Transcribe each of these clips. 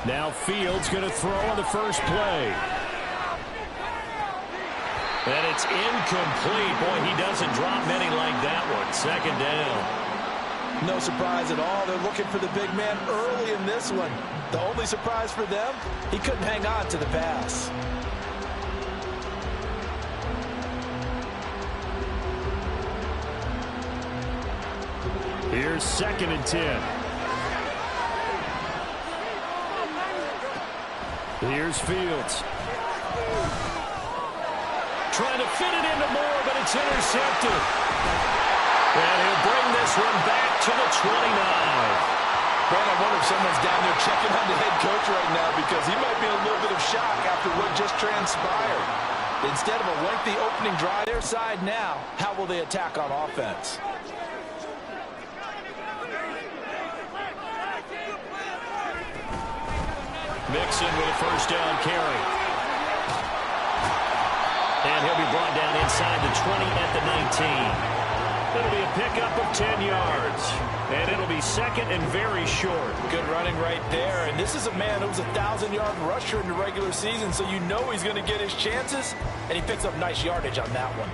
Now Fields going to throw on the first play. And it's incomplete. Boy, he doesn't drop many like that one. Second down. No surprise at all. They're looking for the big man early in this one. The only surprise for them, he couldn't hang on to the pass. Here's 2nd and 10. Here's Fields. Trying to fit it into Moore, but it's intercepted. And he'll bring this one back to the 29. Brad, I wonder if someone's down there checking on the head coach right now because he might be in a little bit of shock after what just transpired. Instead of a lengthy opening drive, their side now, how will they attack on offense? Mixon with a first down carry. And he'll be brought down inside the 20 at the 19. It'll be a pickup of 10 yards. And it'll be 2nd and very short. Good running right there. And this is a man who was a 1,000-yard rusher in the regular season, so you know he's going to get his chances. And he picks up nice yardage on that one.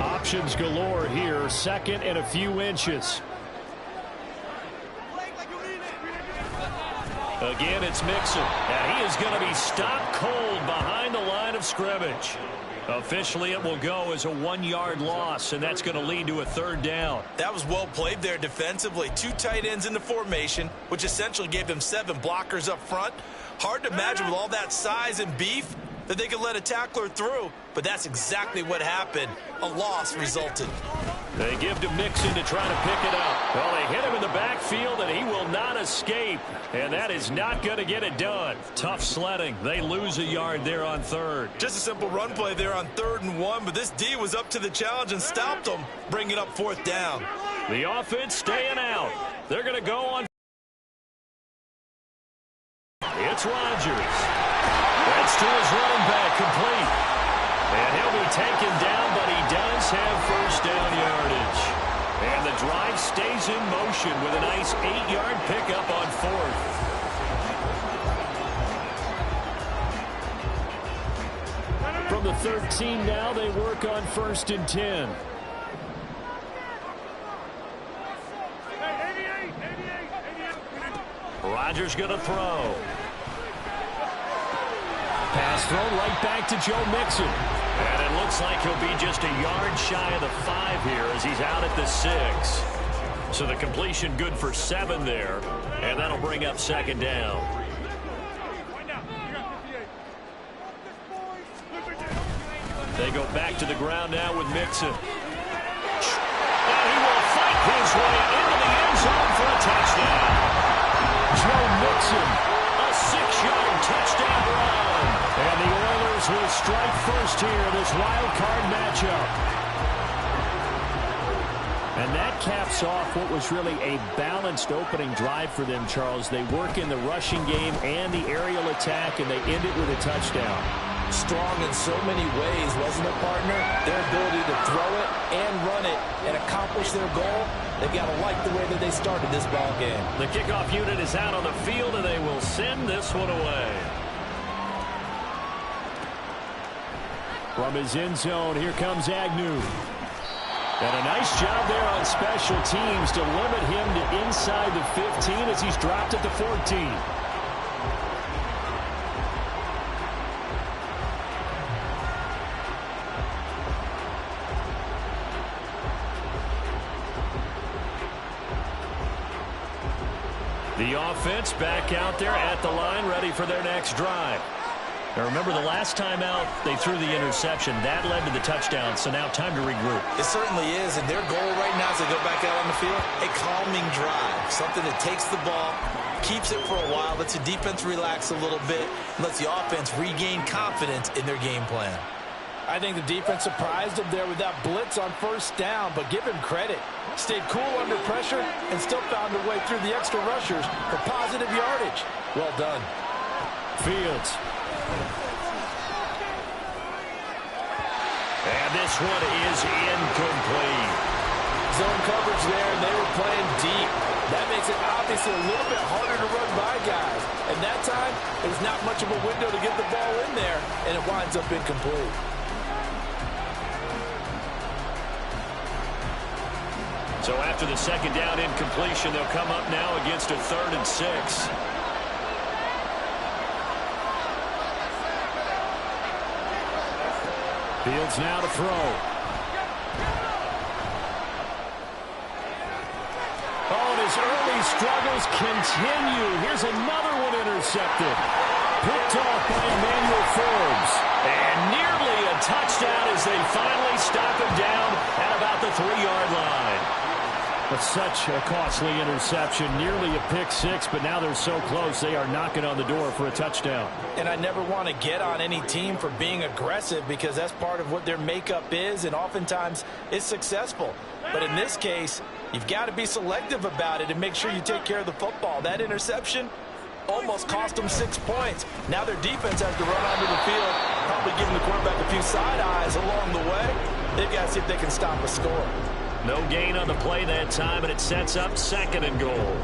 Options galore here. 2nd and a few inches. Again, it's Mixon. And he is going to be stopped cold behind the line of scrimmage. Officially, it will go as a 1-yard loss, and that's going to lead to a 3rd down. That was well played there defensively. 2 tight ends in the formation, which essentially gave them 7 blockers up front. Hard to imagine with all that size and beef that they could let a tackler through, but that's exactly what happened. A loss resulted. They give to Mixon to try to pick it up. Well, they hit him in the backfield, and he will not escape. And that is not going to get it done. Tough sledding. They lose a yard there on 3rd. Just a simple run play there on 3rd and 1, but this D was up to the challenge and stopped them, bringing up 4th down. The offense staying out. They're going to go on. It's Rodgers. That's to his running back, complete. And he'll be taken down, but he does have first down yardage. And the drive stays in motion with a nice 8-yard pickup on 4th. From the 13 now, they work on 1st and 10. Rodgers going to throw. Pass thrown right back to Joe Mixon. And it looks like he'll be just a yard shy of the 5 here as he's out at the 6. So the completion good for 7 there. And that'll bring up 2nd down. They go back to the ground now with Mixon. And he will fight his way into the end zone for a touchdown. Joe Mixon, a 6-yard touchdown run. And the Oilers will strike first here, this wild card matchup. And that caps off what was really a balanced opening drive for them, Charles. They work in the rushing game and the aerial attack, and they end it with a touchdown. Strong in so many ways, wasn't it, partner? Their ability to throw it and run it and accomplish their goal, they've got to like the way that they started this ball game. The kickoff unit is out on the field, and they will send this one away. From his end zone, here comes Agnew. And a nice job there on special teams to limit him to inside the 15 as he's dropped at the 14. The offense back out there at the line, ready for their next drive. Now remember, the last time out, they threw the interception. That led to the touchdown, so now time to regroup. It certainly is, and their goal right now as they go back out on the field, a calming drive. Something that takes the ball, keeps it for a while, lets the defense relax a little bit, and lets the offense regain confidence in their game plan. I think the defense surprised him there with that blitz on 1st down, but give him credit. Stayed cool under pressure and still found their way through the extra rushers for positive yardage. Well done. Fields. And this one is incomplete. Zone coverage there, and they were playing deep. That makes it obviously a little bit harder to run by guys. And that time, there's not much of a window to get the ball in there, and it winds up incomplete. So after the second down incompletion, they'll come up now against a 3rd and 6. Fields now to throw. Oh, and his early struggles continue. Here's another one intercepted. Picked off by Emmanuel Forbes. And nearly a touchdown as they finally stop him down at about the 3-yard line. But such a costly interception, nearly a pick six, but now they're so close they are knocking on the door for a touchdown. And I never want to get on any team for being aggressive because that's part of what their makeup is, and oftentimes it's successful. But in this case, you've got to be selective about it and make sure you take care of the football. That interception almost cost them 6 points. Now their defense has to run onto the field, probably giving the quarterback a few side eyes along the way. They've got to see if they can stop a score. No gain on the play that time, and it sets up 2nd and goal.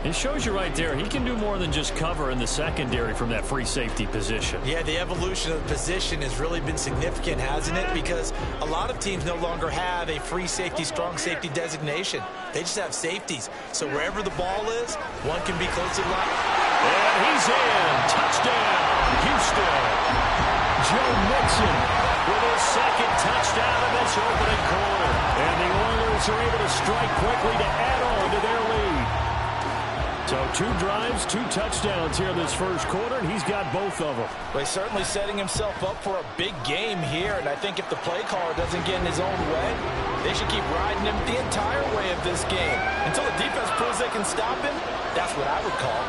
It shows you right there, he can do more than just cover in the secondary from that free safety position. Yeah, the evolution of the position has really been significant, hasn't it? Because a lot of teams no longer have a free safety, strong safety designation. They just have safeties. So wherever the ball is, one can be close to the line. And he's in. Touchdown, Houston. Joe Mixon with his 2nd touchdown in this opening quarter. And the Oilers are able to strike quickly to add on to their lead. So 2 drives, 2 touchdowns here in this first quarter, and he's got both of them. Well, he's certainly setting himself up for a big game here, and I think if the play caller doesn't get in his own way, they should keep riding him the entire way of this game. Until the defense proves they can stop him, that's what I would call.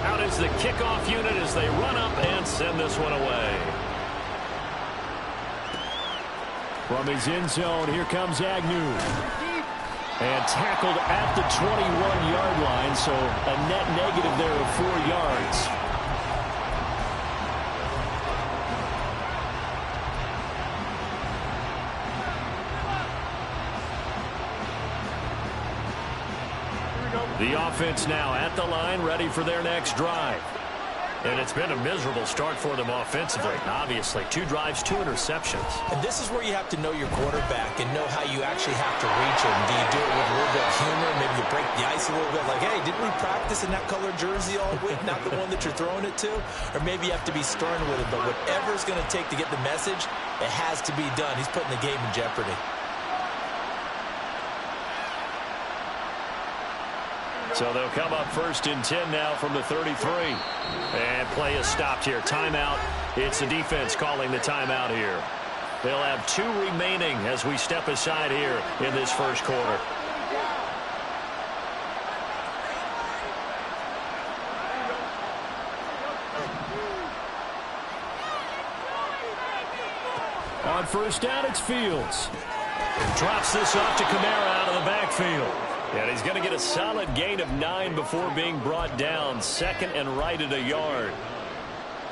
Out is the kickoff unit as they run up and send this one away. From his end zone, here comes Agnew. And tackled at the 21-yard line, so a net negative there of 4 yards. The offense now at the line, ready for their next drive. And it's been a miserable start for them offensively. Obviously, 2 drives, 2 interceptions. And this is where you have to know your quarterback and know how you actually have to reach him. Do you do it with a little bit of humor? Maybe you break the ice a little bit. Like, hey, didn't we practice in that color jersey all week? Not the one that you're throwing it to? Or maybe you have to be stern with it. But whatever it's going to take to get the message, it has to be done. He's putting the game in jeopardy. So they'll come up 1st and 10 now from the 33. And play is stopped here. Timeout. It's the defense calling the timeout here. They'll have 2 remaining as we step aside here in this first quarter. On 1st down, it's Fields. Drops this off to Kamara out of the backfield. And he's going to get a solid gain of 9 before being brought down. 2nd and right at a yard.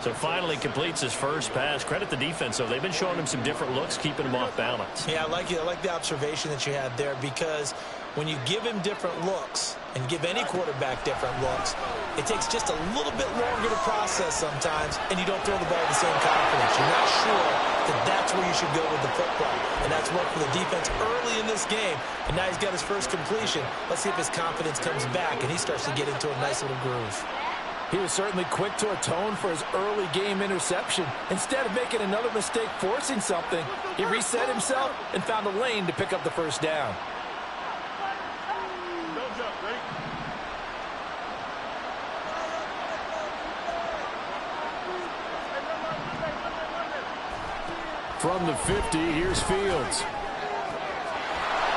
So finally completes his first pass. Credit the defense, though. They've been showing him some different looks, keeping him off balance. Yeah, I like the observation that you had there, because when you give him different looks and give any quarterback different looks, it takes just a little bit longer to process sometimes, and you don't throw the ball with the same confidence. You're not sure that that's where you should go with the football. And that's worked for the defense early in this game. And now he's got his first completion. Let's see if his confidence comes back and he starts to get into a nice little groove. He was certainly quick to atone for his early game interception. Instead of making another mistake forcing something, he reset himself and found a lane to pick up the first down. From the 50, here's Fields.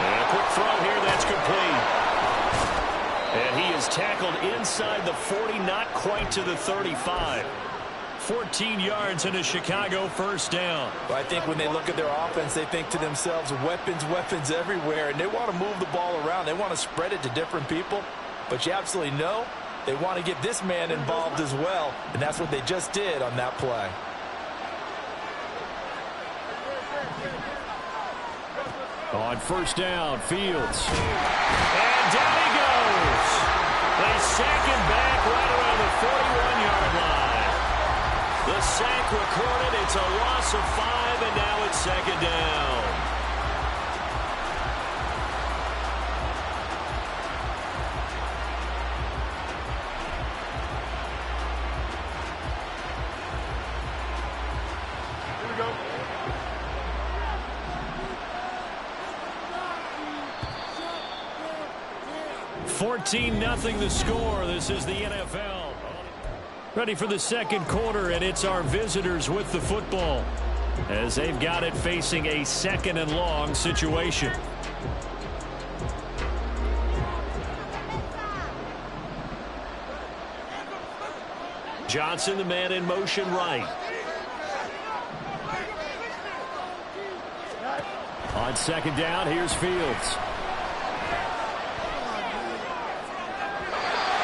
And a quick throw here, that's complete. And he is tackled inside the 40, not quite to the 35. 14 yards and a Chicago first down. Well, I think when they look at their offense, they think to themselves, weapons, weapons everywhere, and they want to move the ball around. They want to spread it to different people, but you absolutely know they want to get this man involved as well, and that's what they just did on that play. On first down, Fields. And down he goes. They sack him back right around the 41-yard line. The sack recorded. It's a loss of 5, and now it's second down. Here we go. 14-0 the score. This is the NFL. Ready for the second quarter, and it's our visitors with the football as they've got it facing a second and long situation. Johnson, the man in motion right. On second down, here's Fields.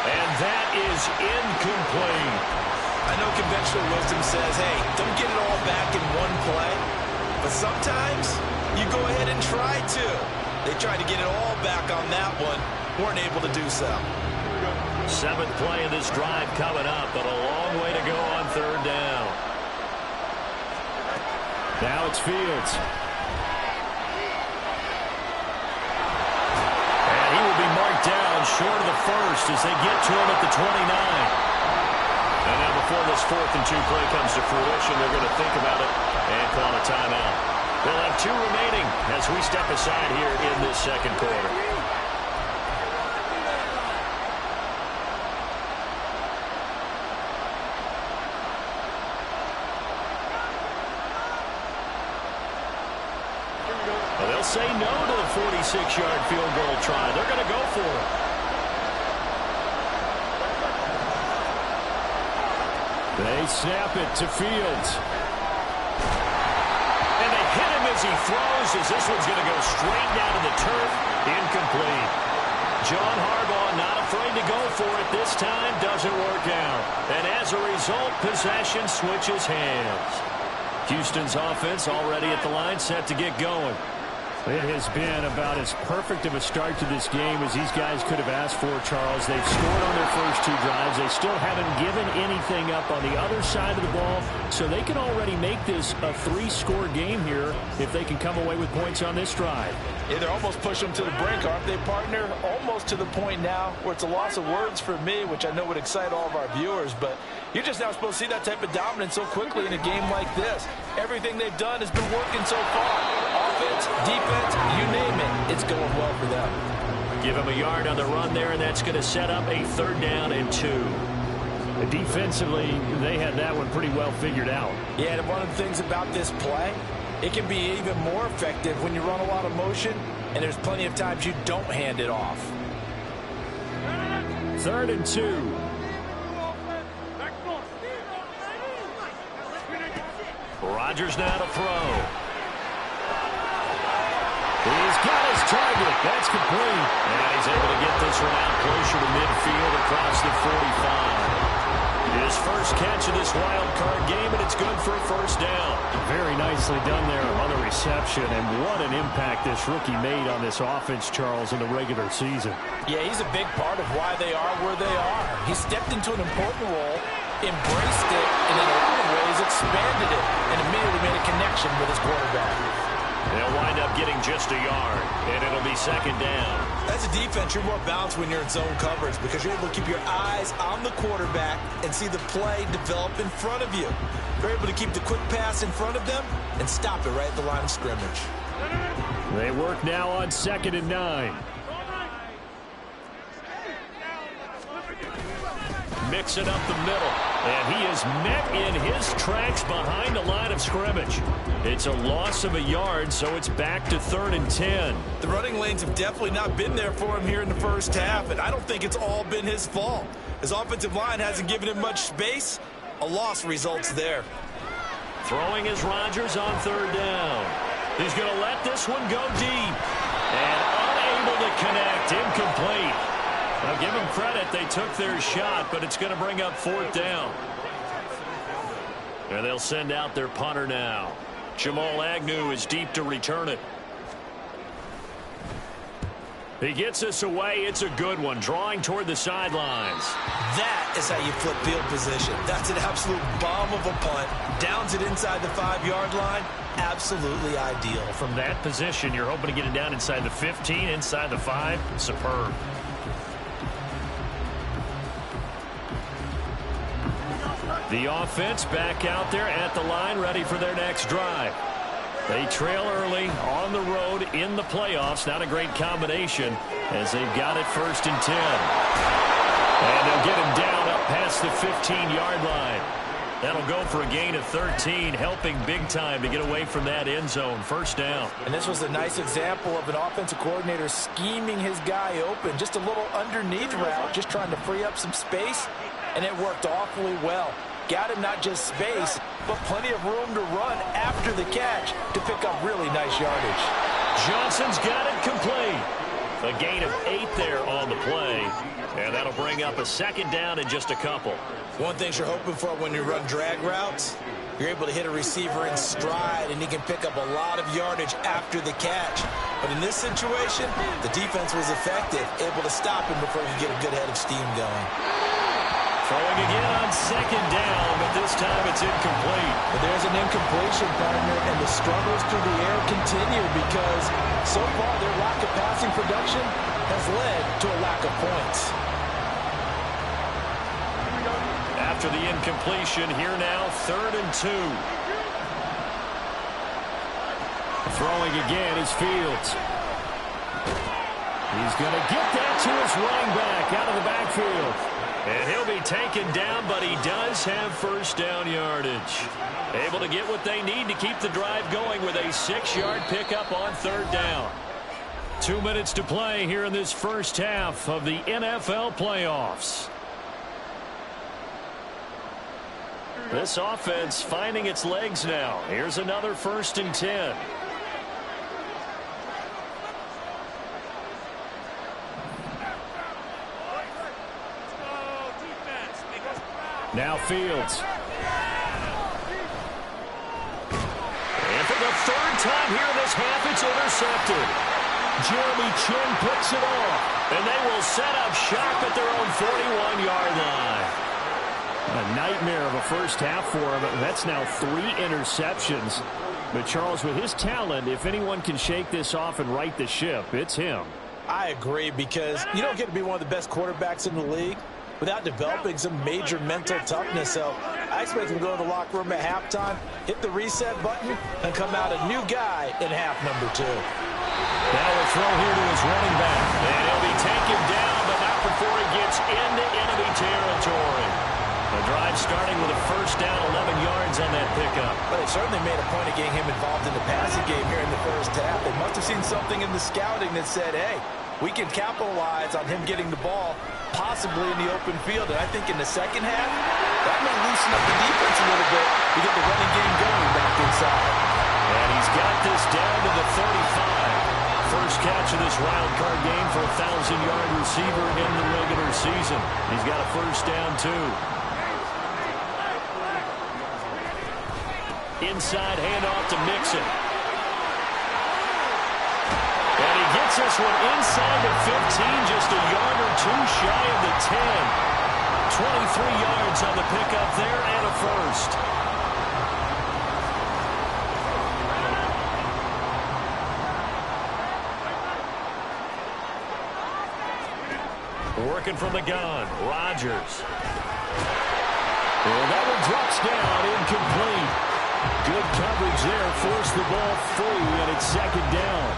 And that is incomplete. I know conventional wisdom says, hey, don't get it all back in one play. But sometimes you go ahead and try to. They tried to get it all back on that one. Weren't able to do so. Seventh play of this drive coming up, but a long way to go on third down. Now it's Fields. And he will be marked down short of the first as they get to him at the 29. And now before this 4th and 2 play comes to fruition, they're going to think about it and call a timeout. They'll have 2 remaining as we step aside here in this second quarter. Well, they'll say no to the 46-yard field goal try. They're going to go for it. They snap it to Fields. And they hit him as he throws, as this one's going to go straight down to the turf. Incomplete. John Harbaugh not afraid to go for it this time. Doesn't work out. And as a result, possession switches hands. Houston's offense already at the line, set to get going. It has been about as perfect of a start to this game as these guys could have asked for, Charles. They've scored on their first 2 drives. They still haven't given anything up on the other side of the ball, so they can already make this a 3-score game here if they can come away with points on this drive. Yeah, they're almost pushing them to the brink, aren't they, partner? Almost to the point now where it's a loss of words for me, which I know would excite all of our viewers, but you're just now supposed to see that type of dominance so quickly in a game like this. Everything they've done has been working so far. Offense, defense, you name it, it's going well for them. Give him a yard on the run there, and that's going to set up a 3rd down and 2. Defensively, they had that one pretty well figured out. Yeah, and one of the things about this play, it can be even more effective when you run a lot of motion, and there's plenty of times you don't hand it off. 3rd and 2. Rodgers now to throw. He's got his target. That's complete. And he's able to get this one out closer to midfield across the 45. His first catch of this wild card game, and it's good for a 1st down. Very nicely done there on the reception, and what an impact this rookie made on this offense, Charles, in the regular season. Yeah, he's a big part of why they are where they are. He stepped into an important role, embraced it, and in a lot of ways expanded it, and immediately made a connection with his quarterback. They'll wind up getting just a yard, and it'll be 2nd down. As a defense, you're more balanced when you're in zone coverage because you're able to keep your eyes on the quarterback and see the play develop in front of you. They're able to keep the quick pass in front of them and stop it right at the line of scrimmage. They work now on 2nd and 9. Mixing up the middle, and he is met in his tracks behind the line of scrimmage. It's a loss of a yard, so it's back to 3rd and 10. The running lanes have definitely not been there for him here in the first half, and I don't think it's all been his fault. His offensive line hasn't given him much space. A loss results there. Throwing is Rodgers on 3rd down. He's going to let this one go deep, and unable to connect, incomplete. Now give them credit, they took their shot, but it's going to bring up 4th down. And they'll send out their punter now. Jamal Agnew is deep to return it. He gets us away. It's a good one, drawing toward the sidelines. That is how you flip field position. That's an absolute bomb of a punt. Downs it inside the 5-yard line. Absolutely ideal. From that position, you're hoping to get it down inside the 15, inside the 5. Superb. The offense back out there at the line, ready for their next drive. They trail early on the road in the playoffs. Not a great combination as they've got it 1st and 10. And they'll get him down up past the 15-yard line. That'll go for a gain of 13, helping big time to get away from that end zone. 1st down. And this was a nice example of an offensive coordinator scheming his guy open. Just a little underneath route, just trying to free up some space, and it worked awfully well. Got him not just space, but plenty of room to run after the catch to pick up really nice yardage. Johnson's got it complete. A gain of 8 there on the play, and that'll bring up a 2nd down in just a couple. One thing you're hoping for when you run drag routes, you're able to hit a receiver in stride, and he can pick up a lot of yardage after the catch. But in this situation, the defense was effective, able to stop him before you get a good head of steam going. Throwing again on 2nd down, but this time it's incomplete. But there's an incompletion, partner, and the struggles through the air continue because so far their lack of passing production has led to a lack of points. After the incompletion, here now, 3rd and 2. Throwing again is Fields. He's going to get that to his running back out of the backfield. And he'll be taken down, but he does have 1st down yardage. Able to get what they need to keep the drive going with a 6-yard pickup on 3rd down. 2 minutes to play here in this 1st half of the NFL playoffs. This offense finding its legs now. Here's another 1st and 10. Now Fields. And for the 3rd time here in this half, it's intercepted. Jeremy Chinn picks it off. And they will set up shop at their own 41-yard line. A nightmare of a 1st half for him. That's now 3 interceptions. But Charles, with his talent, if anyone can shake this off and right the ship, it's him. I agree, because you don't get to be one of the best quarterbacks in the league without developing some major mental toughness. So I expect him to go to the locker room at halftime, hit the reset button, and come out a new guy in half number 2. Now a throw here to his running back. And he'll be taken down, but not before he gets into enemy territory. The drive starting with a 1st down, 11 yards on that pickup. But they certainly made a point of getting him involved in the passing game here in the 1st half. They must have seen something in the scouting that said, hey, we can capitalize on him getting the ball possibly in the open field. And I think in the 2nd half, that may loosen up the defense a little bit to get the running game going back inside. And he's got this down to the 35. First catch of this wild card game for a 1,000-yard receiver in the regular season. He's got a 1st down, too. Inside handoff to Mixon. And he gets this one inside the 15, just a yard or 2 shy of the 10. 23 yards on the pickup there and a 1st. Working from the gun, Rodgers. And that one drops down, incomplete. Good coverage there, forced the ball free, and it's 2nd down.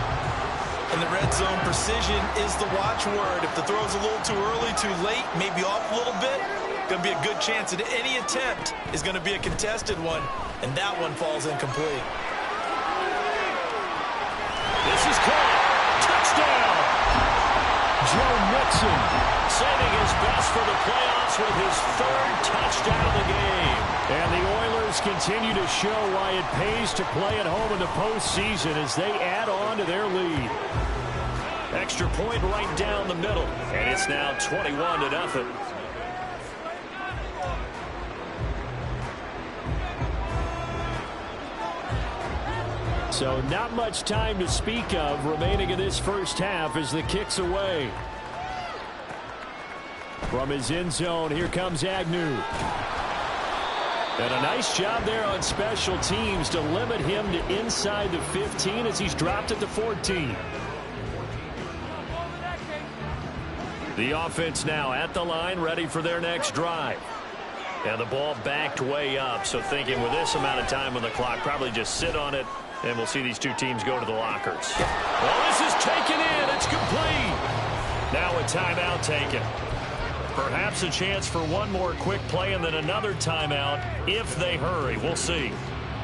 And the red zone precision is the watchword. If the throw's a little too early, too late, maybe off a little bit, going to be a good chance that any attempt is going to be a contested one, and that one falls incomplete. This is caught. Touchdown. Joe Mixon saving his best for the playoffs with his 3rd touchdown of the game. And the Oilers continue to show why it pays to play at home in the postseason as they add on to their lead. Extra point right down the middle, and it's now 21-0. So not much time to speak of remaining in this first half as the kick's away. From his end zone, here comes Agnew. And a nice job there on special teams to limit him to inside the 15 as he's dropped at the 14. The offense now at the line, ready for their next drive. And the ball backed way up, so thinking with this amount of time on the clock, probably just sit on it, and we'll see these two teams go to the lockers. Well, this is taken in. It's complete. Now a timeout taken. Perhaps a chance for one more quick play and then another timeout if they hurry. We'll see.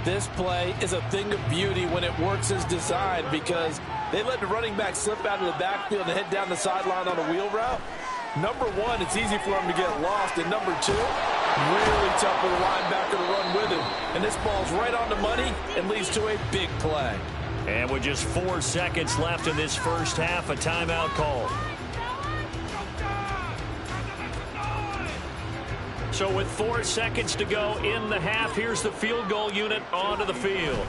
This play is a thing of beauty when it works as designed because they let the running back slip out of the backfield and head down the sideline on a wheel route. Number one, it's easy for him to get lost. And number two, really tough for the linebacker to run with him. And this ball's right on the money and leads to a big play. And with just 4 seconds left in this first half, a timeout call. So with 4 seconds to go in the half, here's the field goal unit onto the field.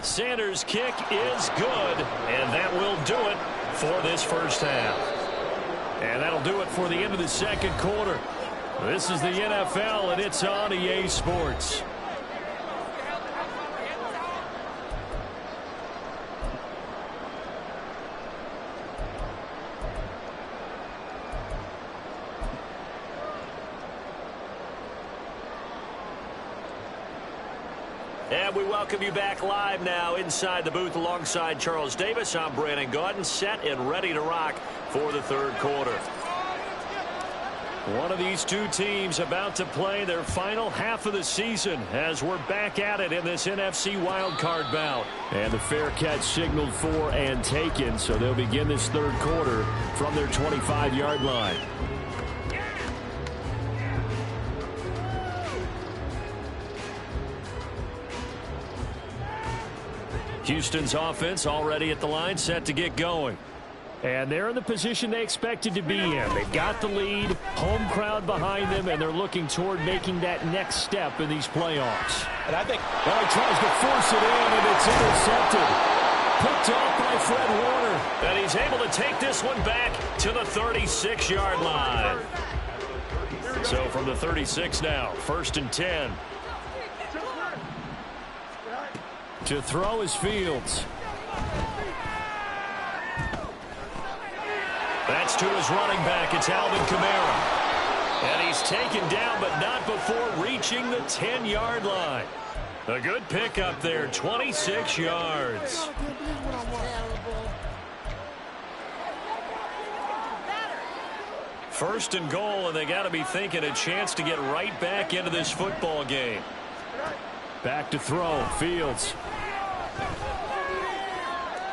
Sanders' kick is good, and that will do it for this first half. And that'll do it for the end of the second quarter. This is the NFL, and it's on EA Sports. And we welcome you back live now inside the booth alongside Charles Davis. I'm Brandon Gaudin, set and ready to rock for the third quarter. One of these two teams about to play their final half of the season as we're back at it in this NFC wildcard bout. And the fair catch signaled for and taken, so they'll begin this third quarter from their 25-yard line. Houston's offense already at the line, set to get going. And they're in the position they expected to be in. They've got the lead, home crowd behind them, and they're looking toward making that next step in these playoffs. And I think now he tries to force it in, and it's intercepted. Picked off by Fred Warner. And he's able to take this one back to the 36-yard line. So from the 36 now, 1st and 10. To throw is Fields. That's to his running back. It's Alvin Kamara. And he's taken down, but not before reaching the 10-yard line. A good pickup there, 26 yards. First and goal, and they got to be thinking a chance to get right back into this football game. Back to throw, Fields.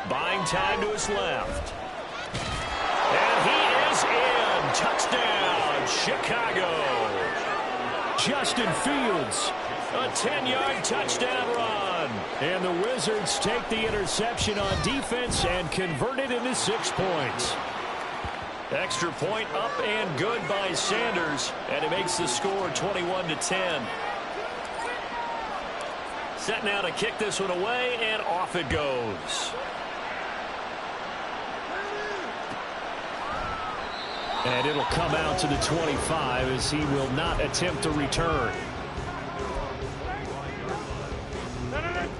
Buying time to his left. And he is in. Touchdown, Chicago. Justin Fields, a 10-yard touchdown run. And the Wizards take the interception on defense and convert it into 6 points. Extra point up and good by Sanders, and it makes the score 21-10. Set now to kick this one away, and off it goes. And it'll come out to the 25 as he will not attempt to return.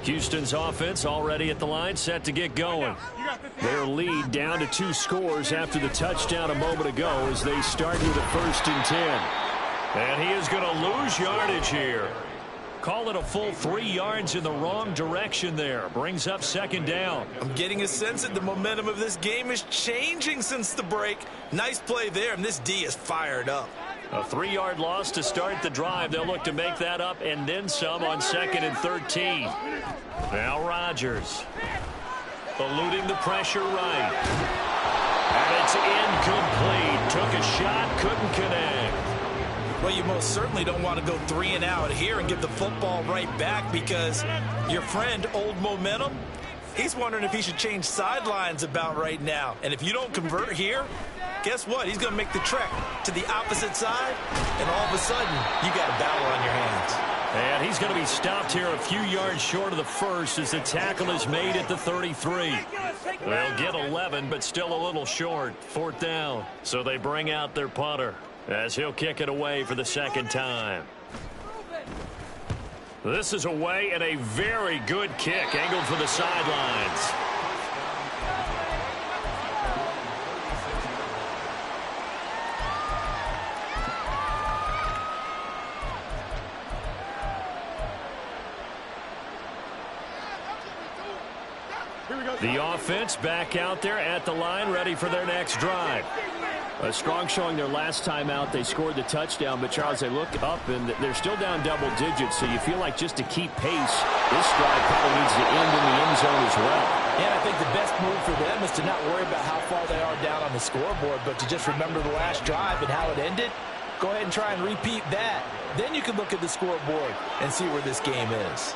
Houston's offense already at the line, set to get going. Their lead down to 2 scores after the touchdown a moment ago as they start with a 1st and 10. And he is going to lose yardage here. Call it a full 3 yards in the wrong direction there. Brings up 2nd down. I'm getting a sense that the momentum of this game is changing since the break. Nice play there, and this D is fired up. A 3-yard loss to start the drive. They'll look to make that up and then some on 2nd and 13. Now Rodgers eluding the pressure right. And it's incomplete. Took a shot, couldn't connect. Well, you most certainly don't want to go 3 and out here and give the football right back because your friend, Old Momentum, he's wondering if he should change sidelines about right now. And if you don't convert here, guess what? He's going to make the trek to the opposite side, and all of a sudden, you got a battle on your hands. And he's going to be stopped here a few yards short of the first as the tackle is made at the 33. They'll get 11, but still a little short. 4th down. So they bring out their punter as he'll kick it away for the second time. This is away and a very good kick angled for the sidelines. The offense back out there at the line, ready for their next drive. A strong showing their last time out. They scored the touchdown, but, Charles, they look up, and they're still down double digits, so you feel like just to keep pace, this drive probably needs to end in the end zone as well. And I think the best move for them is to not worry about how far they are down on the scoreboard, but to just remember the last drive and how it ended. Go ahead and try and repeat that. Then you can look at the scoreboard and see where this game is.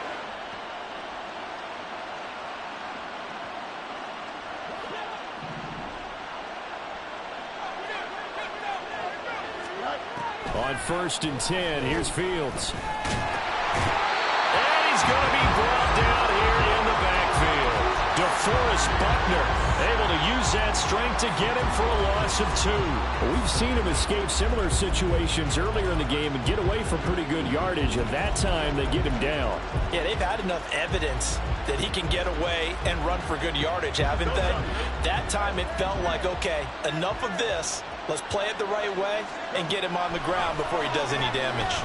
On 1st and 10, here's Fields. And he's going to be brought down here in the backfield. DeForest Buckner able to use that strength to get him for a loss of 2. We've seen him escape similar situations earlier in the game and get away for pretty good yardage. At that time, they get him down. Yeah, they've had enough evidence that he can get away and run for good yardage, haven't they? That time it felt like, okay, enough of this. Let's play it the right way and get him on the ground before he does any damage.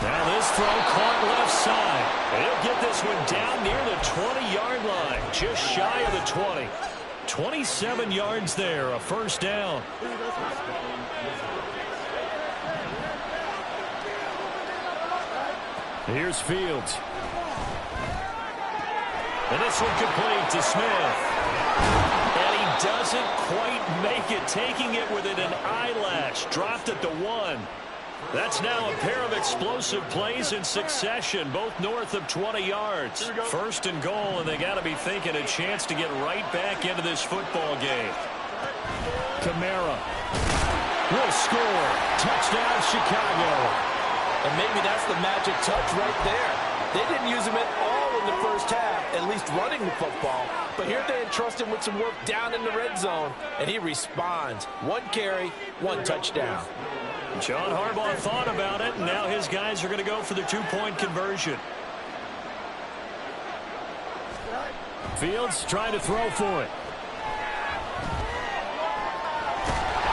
Now this throw caught left side. He'll get this one down near the 20-yard line, just shy of the 20. 27 yards there, a 1st down. Here's Fields. And this one complete to Smith. And he doesn't quite make it, taking it within an eyelash. Dropped at the 1. That's now a pair of explosive plays in succession, both north of 20 yards. 1st and goal, and they got to be thinking a chance to get right back into this football game. Kamara will score. Touchdown, Chicago. And maybe that's the magic touch right there. They didn't use him at all in the first half, at least running the football. But here they entrust him with some work down in the red zone, and he responds. 1 carry, 1 touchdown. John Harbaugh thought about it, and now his guys are going to go for the 2-point conversion. Fields trying to throw for it.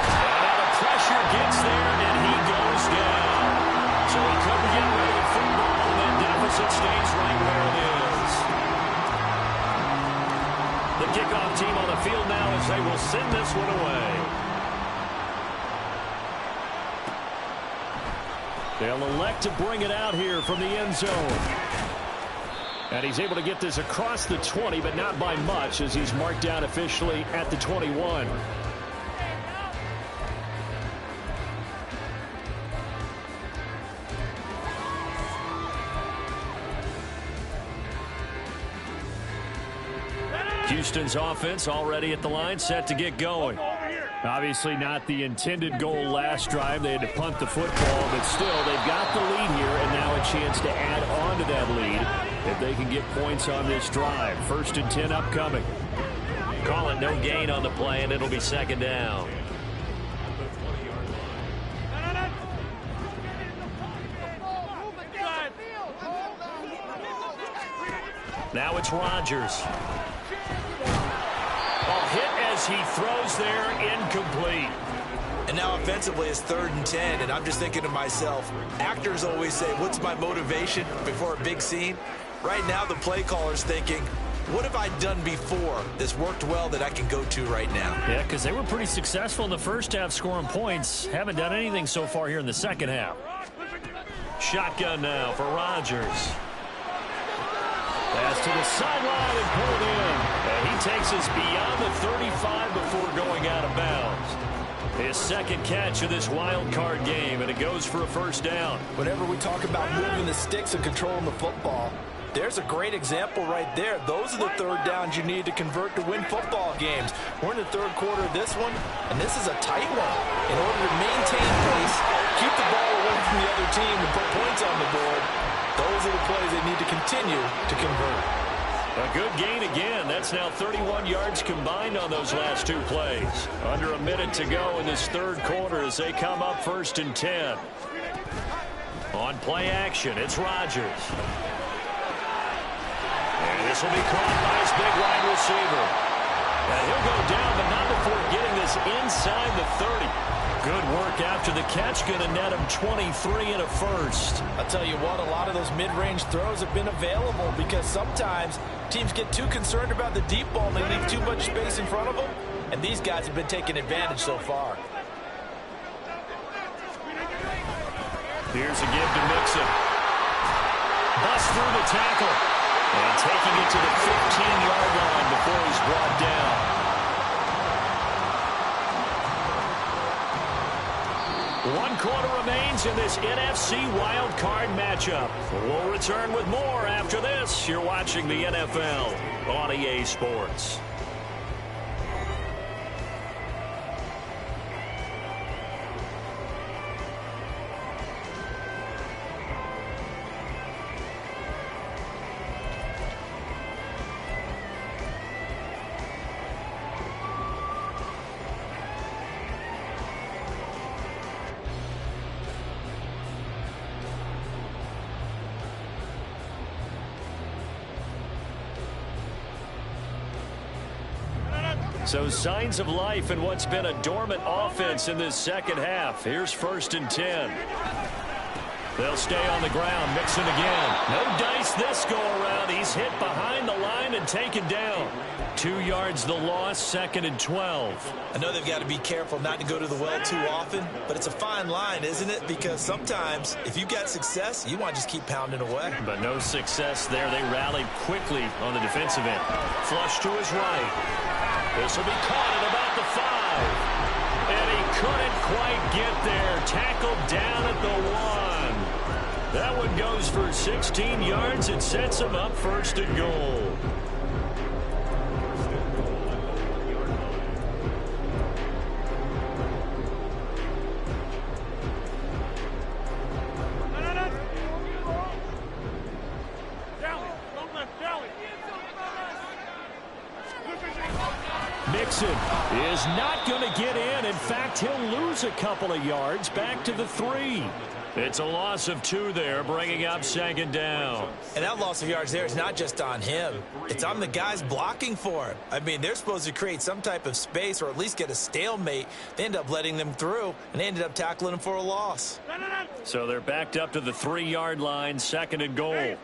And now the pressure gets there, and he goes down. So he couldn't get rid of the football, and that deficit stays right where it is. The kickoff team on the field now as they will send this one away. They'll elect to bring it out here from the end zone. And he's able to get this across the 20, but not by much, as he's marked down officially at the 21. Houston's offense already at the line, set to get going. Obviously not the intended goal last drive. They had to punt the football, but still, they've got the lead here, and now a chance to add on to that lead if they can get points on this drive. 1st and 10 upcoming. Call it no gain on the play, and it'll be 2nd down. Now it's Rodgers. Hit as he throws there, incomplete. And now offensively it's 3rd and 10, and I'm just thinking to myself, actors always say, what's my motivation before a big scene? Right now the play caller's thinking, what have I done before that's worked well that I can go to right now? Yeah, because they were pretty successful in the first half scoring points. Haven't done anything so far here in the second half. Shotgun now for Rodgers. Pass to the sideline and pulled in. And he takes us beyond the 35 before going out of bounds. His 2nd catch of this wild card game, and it goes for a 1st down. Whenever we talk about moving the sticks and controlling the football, There's a great example right there. Those are the third downs you need to convert to win football games. We're in the third quarter of this one, and this is a tight one. In order to maintain pace, keep the ball away from the other team, and put points on the board, those are the plays they need to continue to convert. A good gain again. That's now 31 yards combined on those last two plays. Under a minute to go in this third quarter as they come up 1st and 10. On play action, it's Rodgers. And this will be caught by his big wide receiver. And he'll go down, but not before getting this inside the 30. Good work after the catch, going to net him 23 and a first. I'll tell you what, a lot of those mid-range throws have been available because sometimes teams get too concerned about the deep ball and they leave too much space in front of them, and these guys have been taking advantage so far. Here's a give to Mixon. Bust through the tackle. And taking it to the 15-yard line before he's brought down. 1 quarter remains in this NFC Wild Card matchup. We'll return with more after this. You're watching the NFL on EA Sports. So signs of life in what's been a dormant offense in this second half. Here's 1st and 10. They'll stay on the ground. Mixon again. No dice this go around. He's hit behind the line and taken down. 2 yards the loss, 2nd and 12. I know they've got to be careful not to go to the well too often, but it's a fine line, isn't it? Because sometimes if you've got success, you want to just keep pounding away. But no success there. They rallied quickly on the defensive end. Flush to his right. This will be caught at about the 5. And he couldn't quite get there. Tackled down at the 1. That one goes for 16 yards. It sets him up 1st and goal. Mixon is not going to get in. In fact, he'll lose a couple of yards back to the 3. It's a loss of 2 there, bringing up 2nd down. And that loss of yards there is not just on him. It's on the guys blocking for him. I mean, they're supposed to create some type of space or at least get a stalemate. They end up letting them through, and they ended up tackling him for a loss. So they're backed up to the 3-yard line, 2nd and goal.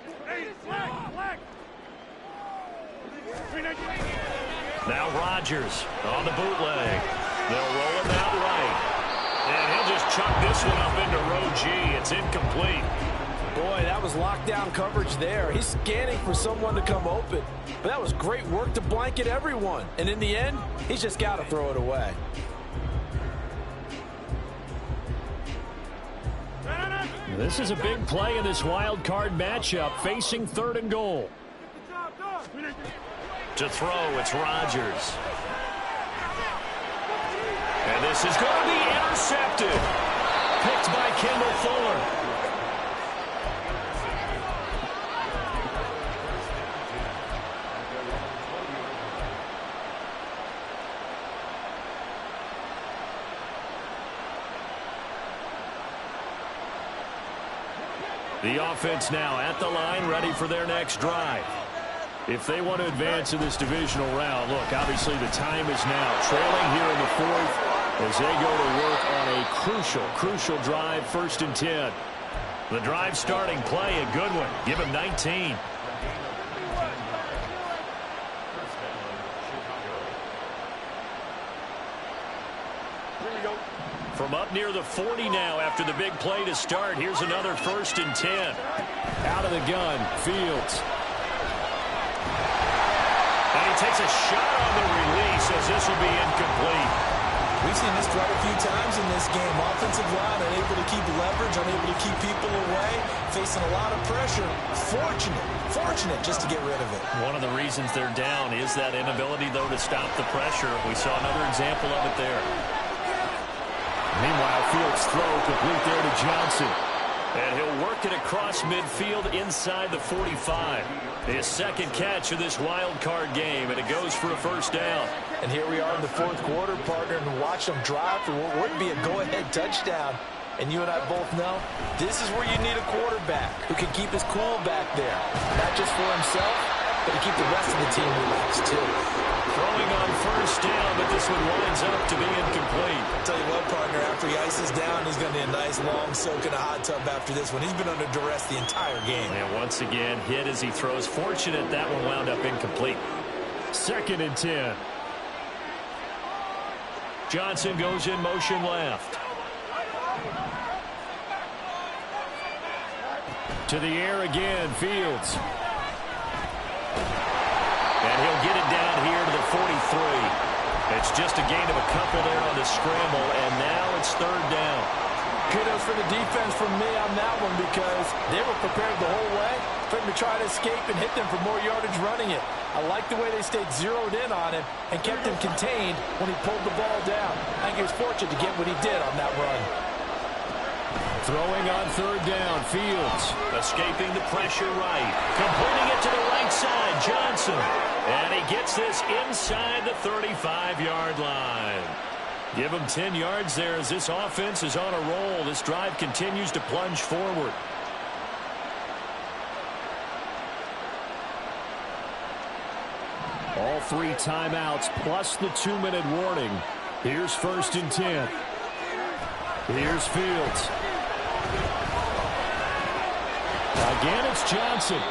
Now Rodgers on the bootleg. They'll roll him out right. And he'll just chuck this one up into row G. It's incomplete. Boy, that was lockdown coverage there. He's scanning for someone to come open. But that was great work to blanket everyone. And in the end, he's just got to throw it away. This is a big play in this wild card matchup, facing 3rd and goal. To throw, it's Rodgers. And this is going to be intercepted. Picked by Kendall Fuller. The offense now at the line, ready for their next drive. If they want to advance in this divisional round, look, obviously the time is now. Trailing here in the 4th as they go to work on a crucial drive, 1st and 10. The drive starting play, a good one. Give him 19. From up near the 40 now after the big play to start. Here's another 1st and 10. Out of the gun, Fields. And he takes a shot on the release as this will be incomplete. We've seen this quite a few times in this game. Offensive line unable to keep leverage, unable to keep people away, facing a lot of pressure. Fortunate just to get rid of it. One of the reasons they're down is that inability, though, to stop the pressure. We saw another example of it there. Meanwhile, Fields' throw complete there to Johnson. And he'll work it across midfield inside the 45. His second catch of this wild card game, and it goes for a first down. And here we are in the fourth quarter, partner, and watch them drive for what would be a go-ahead touchdown. And you and I both know this is where you need a quarterback who can keep his cool back there. Not just for himself, but to keep the rest of the team relaxed, too. Throwing on first down, but this one winds up to be incomplete. I'll tell you what, partner, after he ices down, he's going to need a nice long soak in a hot tub after this one. He's been under duress the entire game. And once again, hit as he throws. Fortunate that one wound up incomplete. 2nd and 10. Johnson goes in motion left. To the air again, Fields. And he'll get it down here to the 43. It's just a gain of a couple there on the scramble, and now it's third down. Kudos for the defense from me on that one because they were prepared the whole way for him to try to escape and hit them for more yardage running it. I like the way they stayed zeroed in on him and kept him contained when he pulled the ball down. I think he was fortunate to get what he did on that run. Throwing on third down, Fields. Escaping the pressure right. Completing it to the right side, Johnson. And he gets this inside the 35-yard line. Give him 10 yards there as this offense is on a roll. This drive continues to plunge forward. All 3 timeouts plus the 2-minute warning. Here's 1st and 10. Here's Fields. Again, it's Johnson.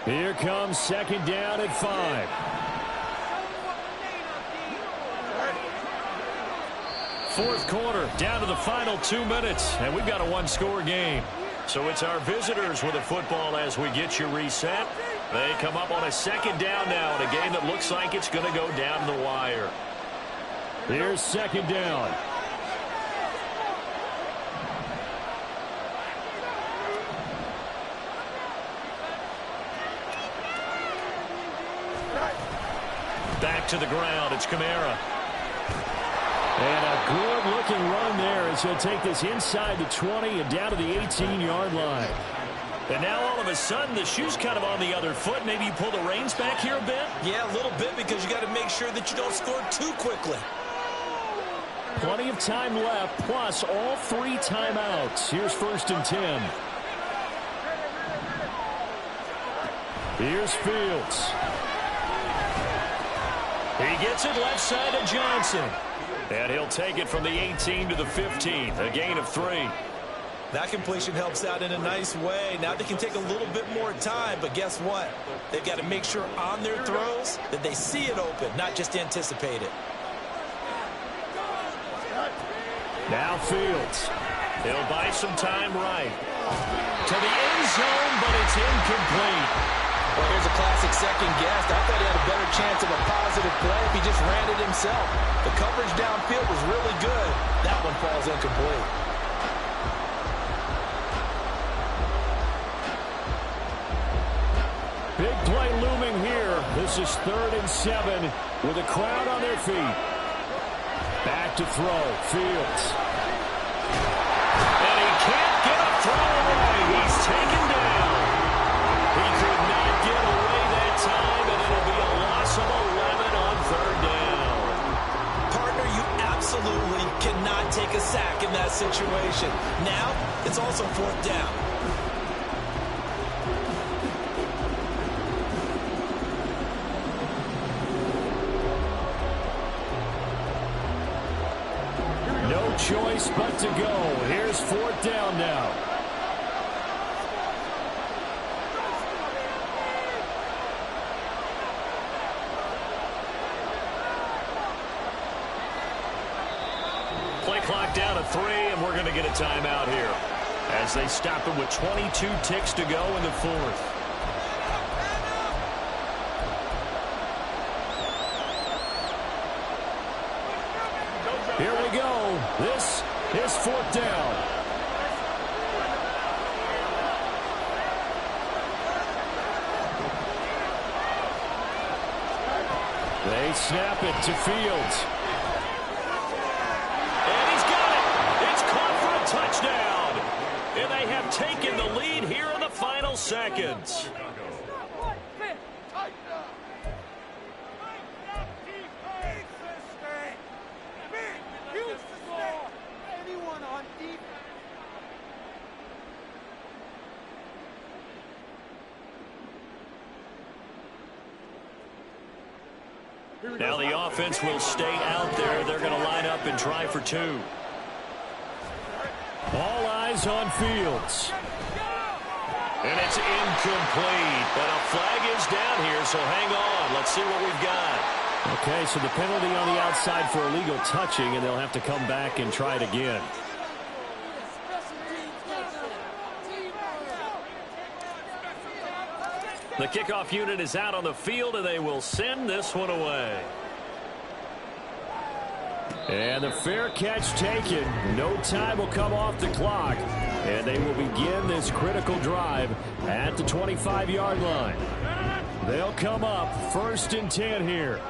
Here comes 2nd down at 5. Fourth quarter, down to the final 2 minutes, and we've got a one-score game. So it's our visitors with the football as we get you reset. They come up on a 2nd down now in a game that looks like it's going to go down the wire. Here's 2nd down. Back to the ground, it's Kamara. And a good-looking run there as he'll take this inside the 20 and down to the 18-yard line. And now all of a sudden the shoe's kind of on the other foot. Maybe you pull the reins back here a bit? Yeah, a little bit because you got to make sure that you don't score too quickly. Plenty of time left, plus all 3 timeouts. Here's 1st and 10. Here's Fields. He gets it left side of Johnson. And he'll take it from the 18 to the 15, a gain of 3. That completion helps out in a nice way. Now they can take a little bit more time, but guess what? They've got to make sure on their throws that they see it open, not just anticipate it. Now Fields. He'll buy some time right. To the end zone, but it's incomplete. Well, here's a classic second guess. I thought he had a better chance of a positive play if he just ran it himself. The coverage downfield was really good. That one falls incomplete. Big play looming here. This is 3rd and 7 with a crowd on their feet. Back to throw. Fields. And he can't get a throw away. He's taken down. He could not get away that time, and it'll be a loss of 11 on 3rd down. Partner, you absolutely cannot take a sack in that situation. Now, it's also 4th down. No choice but to go. Here's 4th down now. Play clock down to 3, and we're going to get a timeout here as they stop it with 22 ticks to go in the fourth. Here we go. This is fourth down. They snap it to Fields. And he's got it. It's caught for a touchdown. And they have taken the lead here in the final seconds. Now the offense will stay out there. They're going to line up and try for 2. All eyes on Fields. And it's incomplete. But a flag is down here, so hang on. Let's see what we've got. Okay, so the penalty on the outside for illegal touching, and they'll have to come back and try it again. The kickoff unit is out on the field, and they will send this one away. And the fair catch taken. No time will come off the clock. And they will begin this critical drive at the 25-yard line. They'll come up 1st and 10 here.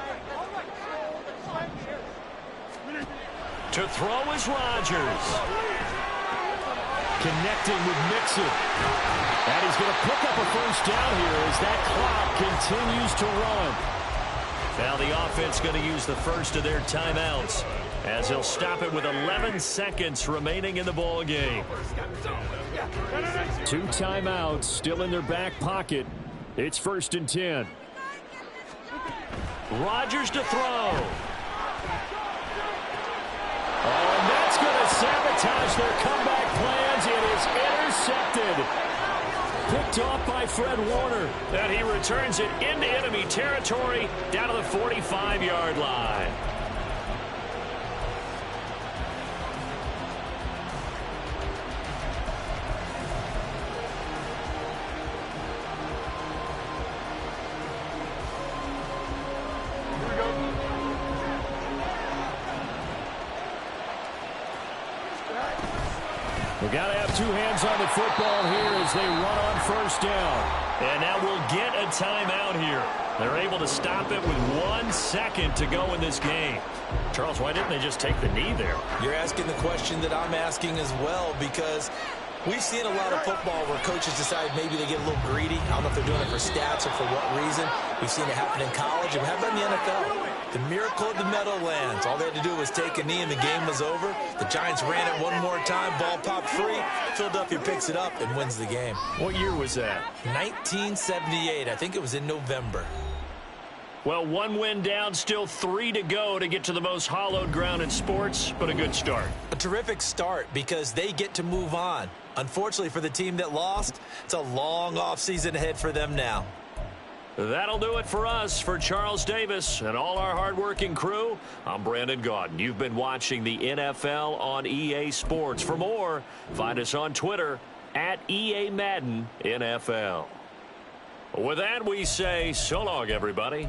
To throw is Rodgers. Connecting with Mixon. And he's going to pick up a first down here as that clock continues to run. Now the offense going to use the first of their timeouts as he'll stop it with 11 seconds remaining in the ball game. 2 timeouts still in their back pocket. It's 1st and 10. Rodgers to throw. Oh, and that's going to sabotage their comeback plans. It is intercepted. Picked off by Fred Warner. And he returns it into enemy territory down to the 45-yard line. We've got to have 2 hands on the football here as they run on first down. And now we'll get a timeout here. They're able to stop it with 1 second to go in this game. Charles, why didn't they just take the knee there? You're asking the question that I'm asking as well, because we've seen a lot of football where coaches decide maybe they get a little greedy. I don't know if they're doing it for stats or for what reason. We've seen it happen in college, and how about in the NFL? The miracle of the Meadowlands. All they had to do was take a knee, and the game was over. The Giants ran it one more time. Ball popped free. Philadelphia picks it up and wins the game. What year was that? 1978. I think it was in November. Well, 1 win down, still 3 to go to get to the most hallowed ground in sports, but a good start. A terrific start because they get to move on. Unfortunately for the team that lost, it's a long offseason ahead for them now. That'll do it for us. For Charles Davis and all our hardworking crew, I'm Brandon Gaudin. You've been watching the NFL on EA Sports. For more, find us on Twitter at EA Madden NFL. With that, we say so long, everybody.